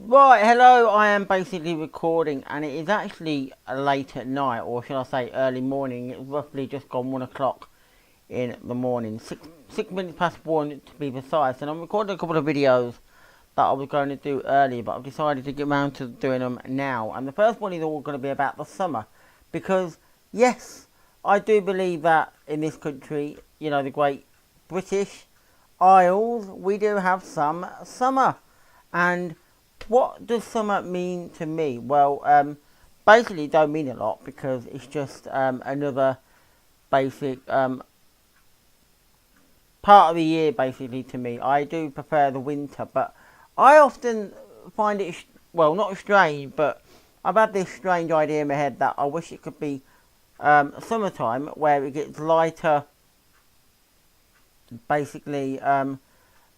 Right, hello, I am basically recording and it is actually late at night, or should I say early morning. It's roughly just gone 1 o'clock in the morning, six minutes past 1 to be precise, and I'm recording a couple of videos that I was going to do earlier, but I've decided to get around to doing them now. And the first one is all going to be about the summer, because yes, I do believe that in this country, the great British Isles, we do have some summer. And what does summer mean to me? Well, basically it don't mean a lot, because it's just another basic part of the year basically to me. I do prefer the winter, but I often find it, well, not strange, but I've had this strange idea in my head that I wish it could be summertime, where it gets lighter basically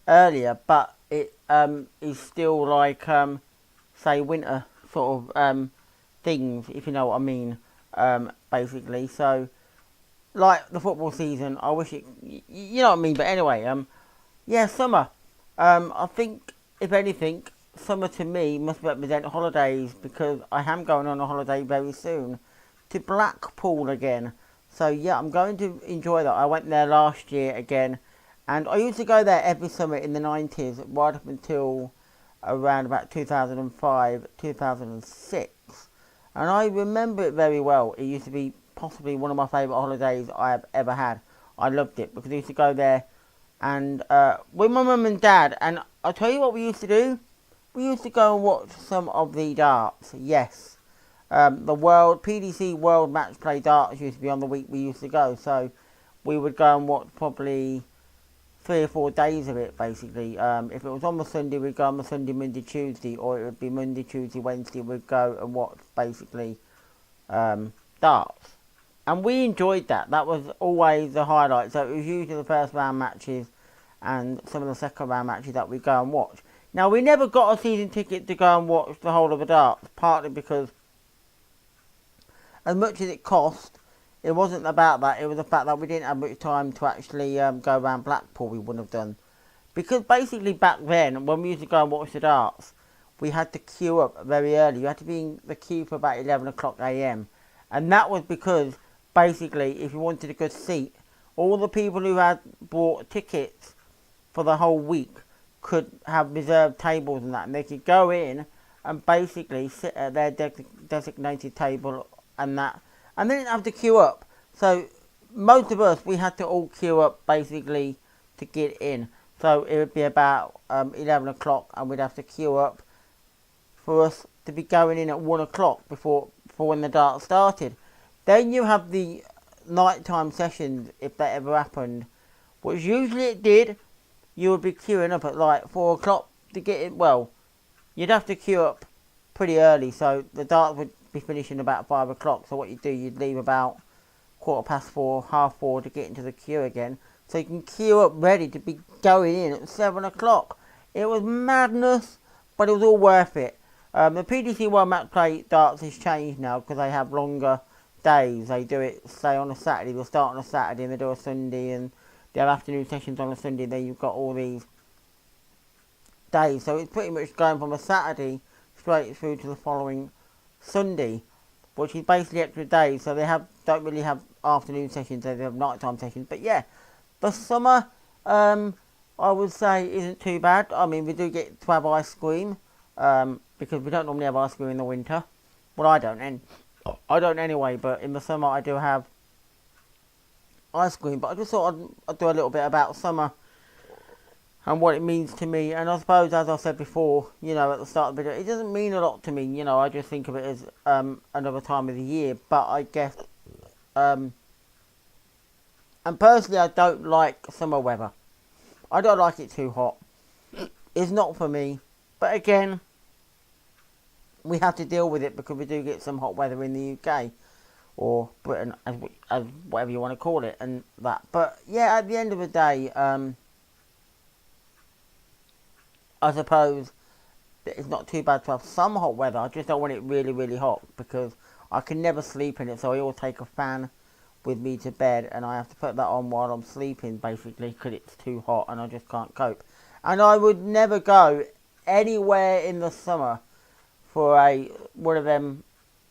earlier, but it is still like say winter sort of things, if you know what I mean, basically. So like the football season, I wish it, you know what I mean. But anyway, yeah, summer. I think if anything, summer to me must represent holidays, because I am going on a holiday very soon to Blackpool again. So yeah, I'm going to enjoy that. I went there last year again, and I used to go there every summer in the 90s, right up until around about 2005, 2006. And I remember it very well. It used to be possibly one of my favourite holidays I have ever had. I loved it because I used to go there and with my mum and dad. And I'll tell you what we used to do. We used to go and watch some of the darts. Yes. The World PDC World Matchplay darts used to be on the week we used to go. So we would go and watch probably 3 or 4 days of it, basically. If it was on the Sunday, we'd go on the Sunday, Monday, Tuesday, or it would be Monday, Tuesday, Wednesday, we'd go and watch, basically, darts. And we enjoyed that. That was always the highlight. So it was usually the first round matches and some of the second round matches that we'd go and watch. Now, we never got a season ticket to go and watch the whole of the darts, partly because as much as it cost, it wasn't about that. It was the fact that we didn't have much time to actually go around Blackpool. We wouldn't have done. Because basically back then, when we used to go and watch the darts, we had to queue up very early. You had to be in the queue for about 11 o'clock AM. And that was because, basically, if you wanted a good seat, all the people who had bought tickets for the whole week could have reserved tables and that. And they could go in and basically sit at their designated table and that. And they didn't have to queue up. So most of us, we had to all queue up basically to get in. So it would be about 11 o'clock and we'd have to queue up for us to be going in at 1 o'clock before when the dart started. Then you have the nighttime sessions, if that ever happened, which usually it did. You would be queuing up at like 4 o'clock to get in. Well, you'd have to queue up pretty early, so the dart would be finishing about 5 o'clock. So what you do, you'd leave about 4:15, 4:30 to get into the queue again, so you can queue up ready to be going in at 7 o'clock. It was madness, but it was all worth it. The PDC World Match Play darts has changed now because they have longer days. They do it, say, on a Saturday. They'll start on a Saturday and they do a Sunday, and they have afternoon sessions on a Sunday. Then you've got all these days, so it's pretty much going from a Saturday straight through to the following Sunday, which is basically extra days. So they don't really have afternoon sessions, they have nighttime sessions. But yeah, the summer, I would say, isn't too bad. I mean, we do get to have ice cream, because we don't normally have ice cream in the winter. Well, I don't anyway, but in the summer I do have ice cream. But I just thought I'd do a little bit about summer and what it means to me. And I suppose, as I said before, at the start of the video, it doesn't mean a lot to me. I just think of it as another time of the year. But I guess, and personally, I don't like summer weather. I don't like it too hot. It's not for me. But again, we have to deal with it because we do get some hot weather in the UK. Or Britain, as whatever you want to call it, and that. But yeah, at the end of the day, I suppose it's not too bad to have some hot weather. I just don't want it really, really hot, because I can never sleep in it. So I always take a fan with me to bed, and I have to put that on while I'm sleeping, basically, because it's too hot and I just can't cope. And I would never go anywhere in the summer for one of them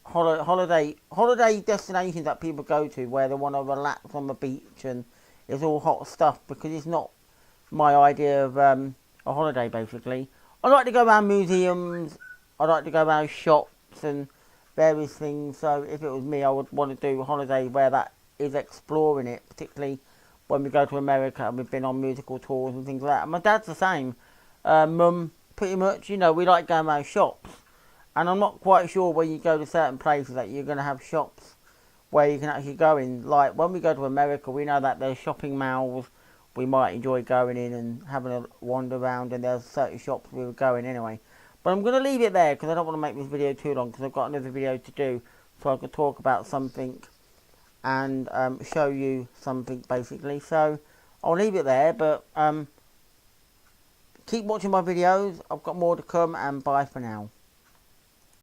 holiday destinations that people go to where they want to relax on the beach and it's all hot stuff, because it's not my idea of a holiday. Basically, I like to go around museums. I like to go around shops and various things. So if it was me, I would want to do a holiday where that is exploring it, particularly when we go to America and we've been on musical tours and things like that. And my dad's the same. Mum, pretty much, you know, we like going around shops. And I'm not quite sure when you go to certain places that you're going to have shops where you can actually go in. Like when we go to America, we know that there's shopping malls. We might enjoy going in and having a wander around, and there's certain shops we were going anyway. But I'm going to leave it there because I don't want to make this video too long, because I've got another video to do so I could talk about something and show you something basically. So I'll leave it there, but keep watching my videos. I've got more to come, and bye for now.